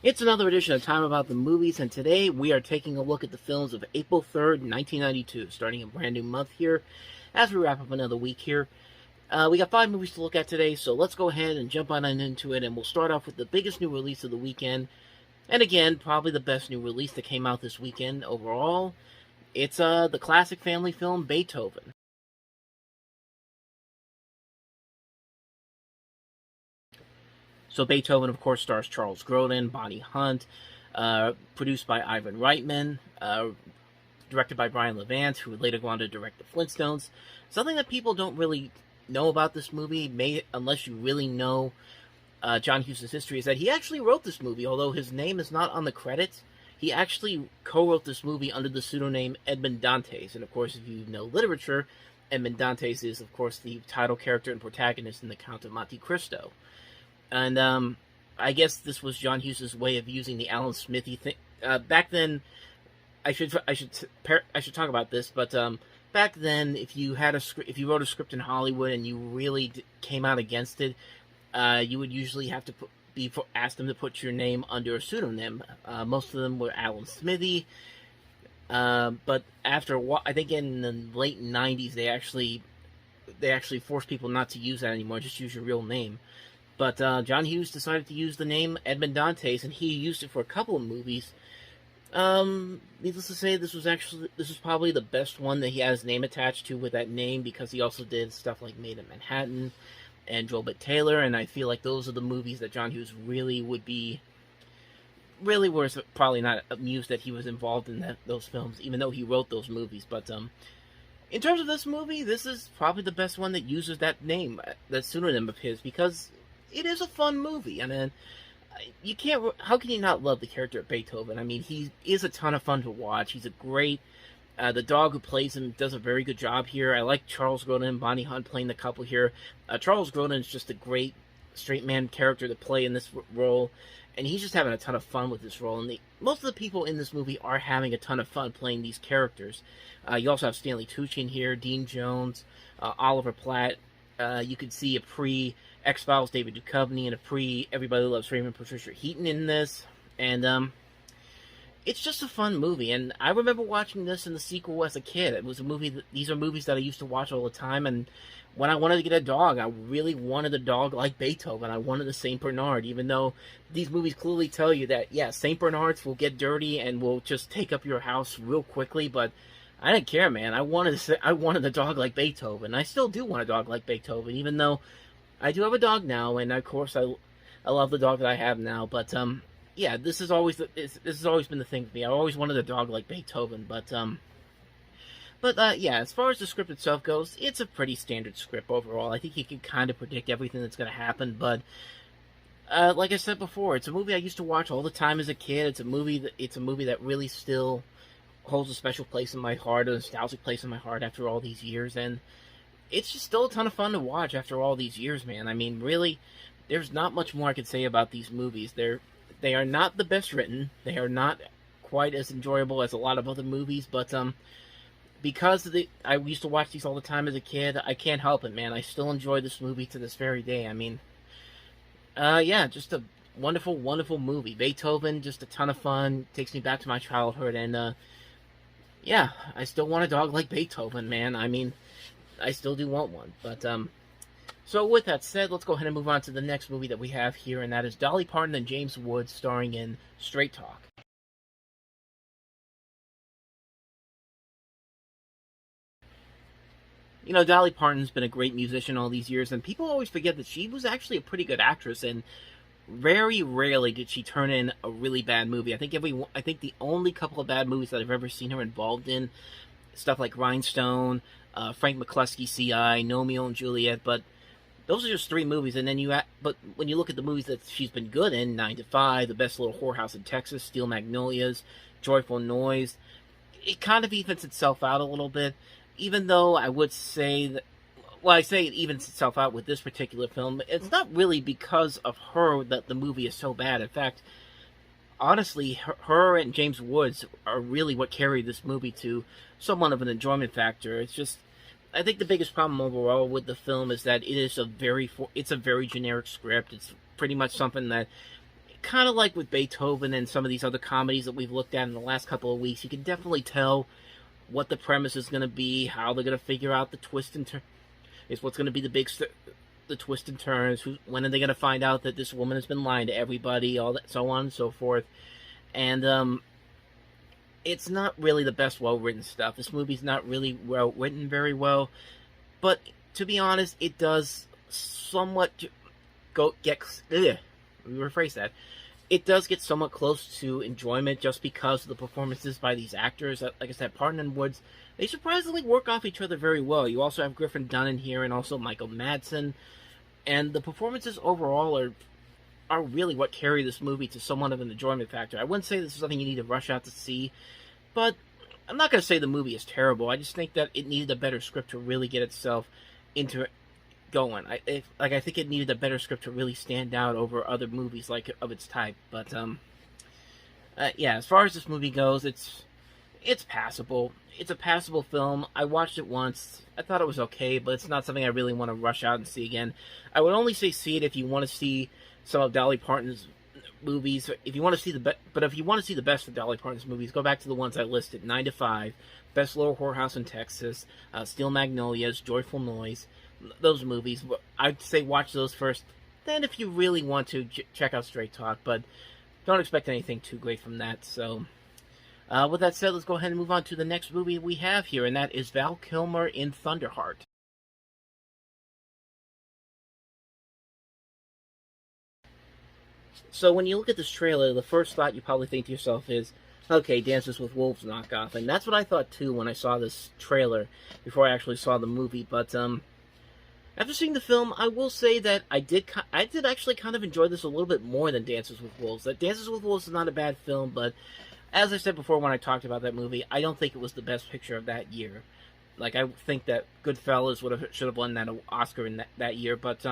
It's another edition of Time About the Movies, and today we are taking a look at the films of April 3rd, 1992, starting a brand new month here as we wrap up another week here. We got 5 movies to look at today, so let's go ahead and jump on into it, and we'll start off with the biggest new release of the weekend, and again, probably the best new release that came out this weekend overall. It's the classic family film Beethoven. So Beethoven, of course, stars Charles Grodin, Bonnie Hunt, produced by Ivan Reitman, directed by Brian Levant, who would later go on to direct The Flintstones. Something that people don't really know about this movie, unless you really know John Hughes' history, is that he actually wrote this movie, although his name is not on the credits. He actually co-wrote this movie under the pseudonym Edmond Dantes, and of course, if you know literature, Edmond Dantes is, of course, the title character and protagonist in The Count of Monte Cristo. And I guess this was John Hughes' way of using the Alan Smithy thing. Back then, I should talk about this, but back then, if you wrote a script in Hollywood and you really came out against it, you would usually have to ask them to put your name under a pseudonym. Most of them were Alan Smithy, but after a while, I think in the late '90s, they actually forced people not to use that anymore. Just use your real name. But John Hughes decided to use the name Edmond Dantes, and he used it for a couple of movies. Needless to say, this was probably the best one that he has his name attached to with that name, because he also did stuff like Made in Manhattan and Drobit Taylor, and I feel like those are the movies that John Hughes really was probably not amused that he was involved in those films, even though he wrote those movies. But in terms of this movie, this is probably the best one that uses that name, that pseudonym of his, because it is a fun movie. I mean, how can you not love the character of Beethoven? I mean, he is a ton of fun to watch. He's a great, the dog who plays him does a very good job here. I like Charles Grodin and Bonnie Hunt playing the couple here. Charles Grodin is just a great straight man character to play in this role, and he's just having a ton of fun with this role. And most of the people in this movie are having a ton of fun playing these characters. You also have Stanley Tucci in here, Dean Jones, Oliver Platt. You could see a pre-X-Files David Duchovny and a pre-Everybody Loves Raymond Patricia Heaton in this. And it's just a fun movie. And I remember watching this in the sequel as a kid. It was a movie these are movies that I used to watch all the time. And when I wanted to get a dog, I really wanted a dog like Beethoven. I wanted a St. Bernard, even though these movies clearly tell you that, yeah, St. Bernards will get dirty and will just take up your house real quickly, but I didn't care, man. I wanted a dog like Beethoven. I still do want a dog like Beethoven, even though I do have a dog now, and of course I love the dog that I have now. But yeah, this has always been the thing for me. I always wanted a dog like Beethoven. But yeah, as far as the script itself goes, it's a pretty standard script overall. I think you can kind of predict everything that's going to happen. But like I said before, it's a movie I used to watch all the time as a kid. It's a movie that really still holds a special place in my heart, a nostalgic place in my heart after all these years, and it's just still a ton of fun to watch after all these years, man. I mean, really, there's not much more I could say about these movies. They are not the best written, they are not quite as enjoyable as a lot of other movies, but because I used to watch these all the time as a kid, I can't help it, man. I still enjoy this movie to this very day. I mean, yeah, just a wonderful, wonderful movie. Beethoven, just a ton of fun, takes me back to my childhood, and yeah, I still want a dog like Beethoven, man. I mean, I still do want one. But, so with that said, let's go ahead and move on to the next movie that we have here, and that is Dolly Parton and James Woods starring in Straight Talk. You know, Dolly Parton's been a great musician all these years, and people always forget that she was actually a pretty good actress, and very rarely did she turn in a really bad movie. I think the only couple of bad movies that I've ever seen her involved in, stuff like Rhinestone, Frank McCluskey, C.I., Romeo and Juliet, but those are just 3 movies. And then but when you look at the movies that she's been good in, 9 to 5, The Best Little Whorehouse in Texas, Steel Magnolias, Joyful Noise, it kind of evens itself out a little bit. Even though I would say that, well, I say it evens itself out with this particular film. It's not really because of her that the movie is so bad. In fact, honestly, her and James Woods are really what carried this movie to somewhat of an enjoyment factor. It's just, I think the biggest problem overall with the film is that it's a very generic script. It's pretty much something that kind of like with Beethoven and some of these other comedies that we've looked at in the last couple of weeks, you can definitely tell what the premise is going to be, how they're going to figure out the twist and turn. Is what's going to be the twist and turns. When are they going to find out that this woman has been lying to everybody? All that, so on and so forth. And it's not really the best well-written stuff. This movie's not really well written very well, but to be honest, it does somewhat let me rephrase that. It does get somewhat close to enjoyment just because of the performances by these actors. Like I said, Parton and Woods, they surprisingly work off each other very well. You also have Griffin Dunne in here and also Michael Madsen, and the performances overall are really what carry this movie to somewhat of an enjoyment factor. I wouldn't say this is something you need to rush out to see, but I'm not going to say the movie is terrible. I just think that it needed a better script to really get itself into going. I think it needed a better script to really stand out over other movies like of its type. But yeah, as far as this movie goes, it's passable. It's a passable film. I watched it once. I thought it was okay, but it's not something I really want to rush out and see again. I would only say see it if you want to see some of Dolly Parton's movies. If you want to see if you want to see the best of Dolly Parton's movies, go back to the ones I listed: 9 to 5, Best Little Whorehouse in Texas, Steel Magnolias, Joyful Noise. Those movies, I'd say watch those first. Then, if you really want to, check out Straight Talk. But don't expect anything too great from that. So, with that said, let's go ahead and move on to the next movie we have here, and that is Val Kilmer in Thunderheart. So when you look at this trailer, the first thought you probably think to yourself is, okay, Dances with Wolves knockoff. And that's what I thought too when I saw this trailer before I actually saw the movie. But after seeing the film, I will say that I did actually kind of enjoy this a little bit more than Dances with Wolves. That Dances with Wolves is not a bad film, but as I said before when I talked about that movie, I don't think it was the best picture of that year. Like, I think that Goodfellas should have won that Oscar in that year. But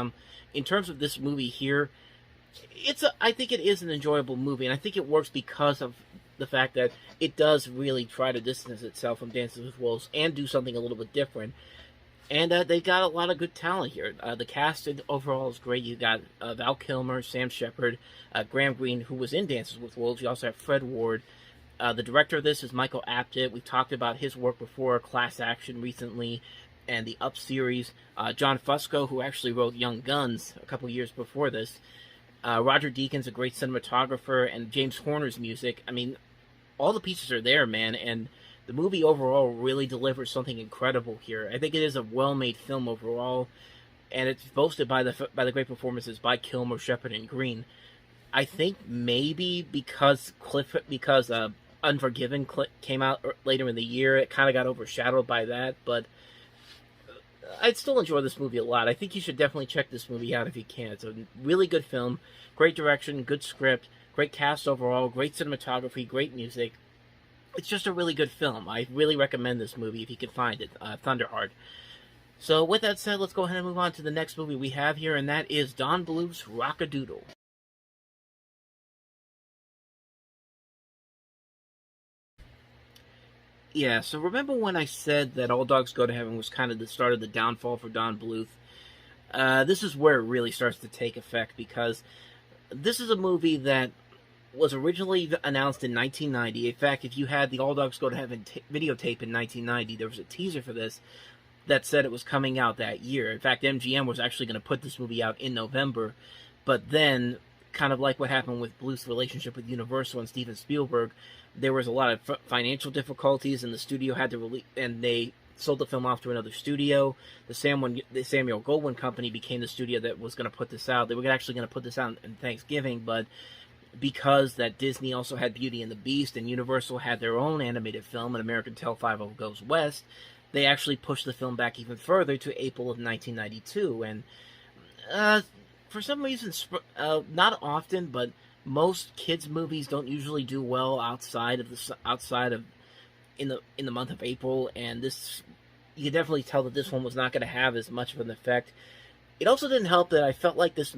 in terms of this movie here, I think it is an enjoyable movie, and I think it works because of the fact that it does really try to distance itself from Dances with Wolves and do something a little bit different. And they got a lot of good talent here. The cast overall is great. You got Val Kilmer, Sam Shepard, Graham Greene, who was in Dances with Wolves. You also have Fred Ward. The director of this is Michael Apted. We've talked about his work before, Class Action recently, and the Up series. John Fusco, who actually wrote Young Guns a couple years before this. Roger Deakins, a great cinematographer, and James Horner's music. I mean, all the pieces are there, man, and the movie overall really delivers something incredible here. I think it is a well-made film overall, and it's boasted by the great performances by Kilmer, Shepard, and Green. I think maybe because Unforgiven came out later in the year, it kind of got overshadowed by that, but I'd still enjoy this movie a lot. I think you should definitely check this movie out if you can. It's a really good film, great direction, good script, great cast overall, great cinematography, great music. It's just a really good film. I really recommend this movie if you can find it, Thunderheart. So with that said, let's go ahead and move on to the next movie we have here, and that is Don Bluth's Rock-A-Doodle. Yeah, so remember when I said that All Dogs Go to Heaven was kind of the start of the downfall for Don Bluth? This is where it really starts to take effect, because this is a movie that was originally announced in 1990. In fact, if you had the All Dogs Go to Heaven videotape in 1990, there was a teaser for this that said it was coming out that year. In fact, MGM was actually going to put this movie out in November, but then, kind of like what happened with Bluth's relationship with Universal and Steven Spielberg, there was a lot of financial difficulties, and the studio had to release, and they sold the film off to another studio. The Samuel Goldwyn Company became the studio that was going to put this out. They were actually going to put this out in Thanksgiving, but because that Disney also had Beauty and the Beast, and Universal had their own animated film, An American Tail 5 Goes West, they actually pushed the film back even further to April of 1992. And for some reason, not often, but most kids' movies don't usually do well outside of in the month of April, and this, you can definitely tell that this one was not going to have as much of an effect. It also didn't help that I felt like this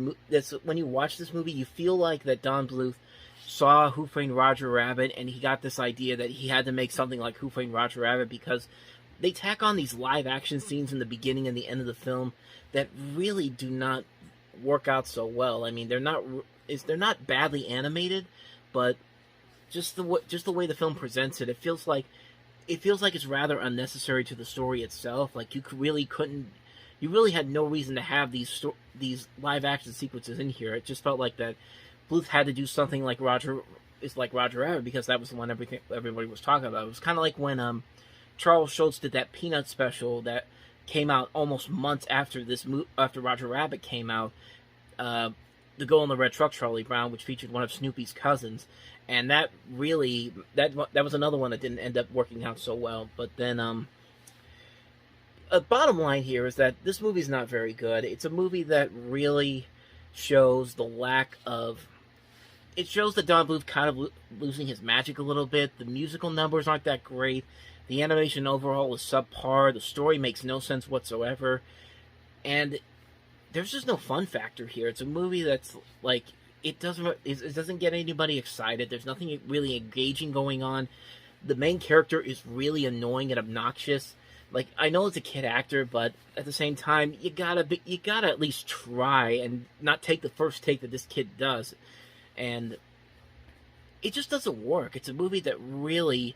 when you watch this movie, you feel like that Don Bluth saw Who Framed Roger Rabbit, and he got this idea that he had to make something like Who Framed Roger Rabbit, because they tack on these live action scenes in the beginning and the end of the film that really do not work out so well. I mean, they're not they're not badly animated, but just the way the film presents it, it feels like it's rather unnecessary to the story itself. Like you really had no reason to have these live action sequences in here. It just felt like that Bluth had to do something like Roger Rabbit, because that was the one everybody was talking about. It was kind of like when Charles Schultz did that Peanut special that came out almost months after after Roger Rabbit came out. The Girl in the Red Truck, Charlie Brown, which featured one of Snoopy's cousins, and that was another one that didn't end up working out so well. But then, bottom line here is that this movie's not very good. It's a movie that really shows the lack of. It shows that Don Bluth kind of losing his magic a little bit. The musical numbers aren't that great. The animation overall is subpar. The story makes no sense whatsoever. And there's just no fun factor here. It's a movie that's like, it doesn't get anybody excited. There's nothing really engaging going on. The main character is really annoying and obnoxious. Like, I know it's a kid actor, but at the same time, you gotta at least try and not take the first take that this kid does. And it just doesn't work. It's a movie that really,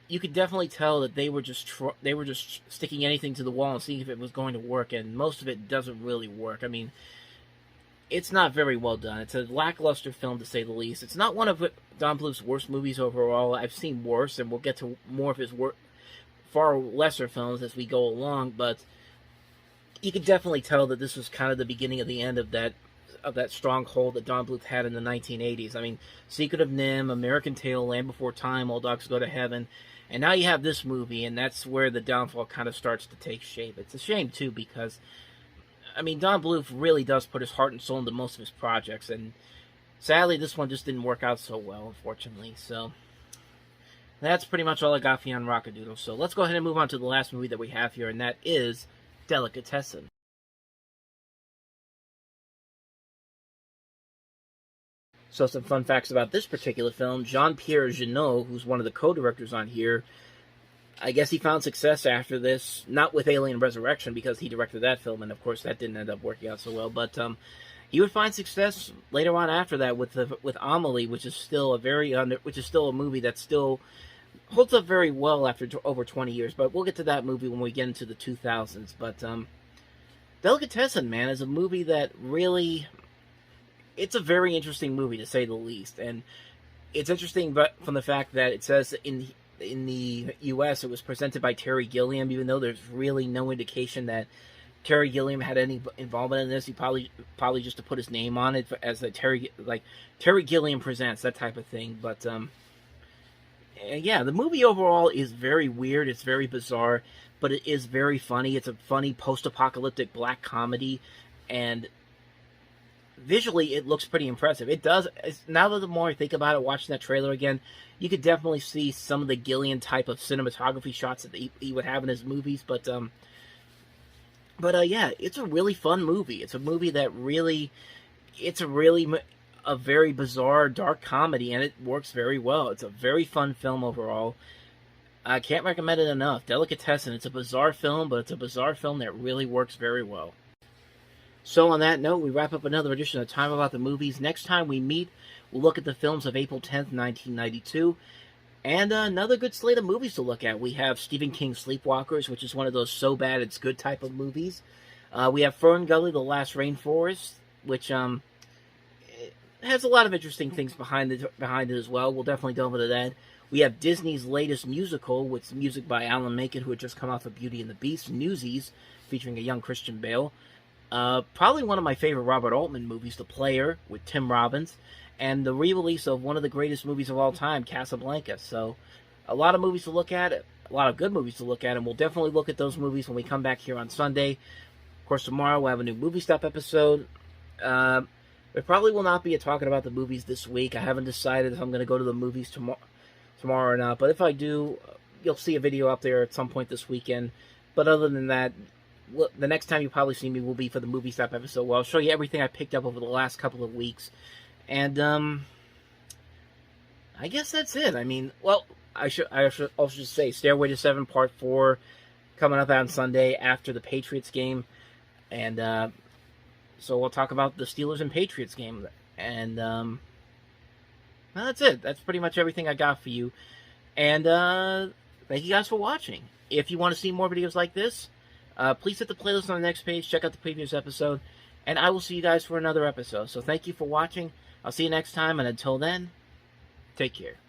you could definitely tell that they were just sticking anything to the wall and seeing if it was going to work, and most of it doesn't really work. I mean, it's not very well done. It's a lackluster film, to say the least. It's not one of Don Bluth's worst movies overall. I've seen worse, and we'll get to more of his far lesser films as we go along, but you could definitely tell that this was kind of the beginning of the end of that stronghold that Don Bluth had in the 1980s. I mean, Secret of NIMH, American Tail, Land Before Time, All Dogs Go to Heaven, and now you have this movie, and that's where the downfall kind of starts to take shape. It's a shame, too, because, I mean, Don Bluth really does put his heart and soul into most of his projects, and sadly, this one just didn't work out so well, unfortunately. So that's pretty much all I got for you on Rock-A-Doodle. So let's go ahead and move on to the last movie that we have here, and that is Delicatessen. So some fun facts about this particular film. Jean-Pierre Jeunet, who's one of the co-directors on here, I guess he found success after this, not with Alien Resurrection, because he directed that film, and of course that didn't end up working out so well, but he would find success later on after that with Amelie, which is still a movie that still holds up very well after over 20 years, but we'll get to that movie when we get into the 2000s. But Delicatessen, man, is a movie that really, it's a very interesting movie, to say the least, and it's interesting but from the fact that it says in the U.S. it was presented by Terry Gilliam, even though there's really no indication that Terry Gilliam had any involvement in this. He probably just to put his name on it as a Terry Gilliam presents, that type of thing. But yeah, the movie overall is very weird. It's very bizarre, but it is very funny. It's a funny post-apocalyptic black comedy, and visually it looks pretty impressive. It does. Now that the more I think about it, watching that trailer again, you could definitely see some of the Gilliam type of cinematography shots that he would have in his movies. But yeah, it's a really fun movie. It's a movie that really, a very bizarre, dark comedy, and it works very well. It's a very fun film overall. I can't recommend it enough. Delicatessen, it's a bizarre film, but it's a bizarre film that really works very well. So on that note, we wrap up another edition of Time About the Movies. Next time we meet, we'll look at the films of April 10th, 1992. And another good slate of movies to look at. We have Stephen King's Sleepwalkers, which is one of those so bad it's good type of movies. We have Fern Gully, The Last Rainforest, which has a lot of interesting things behind it as well. We'll definitely delve into that. We have Disney's latest musical, with music by Alan Menken, who had just come off of Beauty and the Beast, Newsies, featuring a young Christian Bale. Probably one of my favorite Robert Altman movies, The Player, with Tim Robbins, and the re-release of one of the greatest movies of all time, Casablanca. So, a lot of movies to look at, a lot of good movies to look at, and we'll definitely look at those movies when we come back here on Sunday. Of course, tomorrow we'll have a new Movie Stop episode. There probably will not be a talking about the movies this week. I haven't decided if I'm going to go to the movies tomorrow or not, but if I do, you'll see a video up there at some point this weekend. But other than that, the next time you probably see me will be for the Movie Stop episode, where I'll show you everything I picked up over the last couple of weeks. And, I guess that's it. I mean, well, I should also say Stairway to 7 Part 4 coming up on Sunday after the Patriots game. And, so we'll talk about the Steelers and Patriots game. And well, that's it. That's pretty much everything I got for you. And thank you guys for watching. If you want to see more videos like this, please hit the playlist on the next page. Check out the previous episode. And I will see you guys for another episode. So thank you for watching. I'll see you next time. And until then, take care.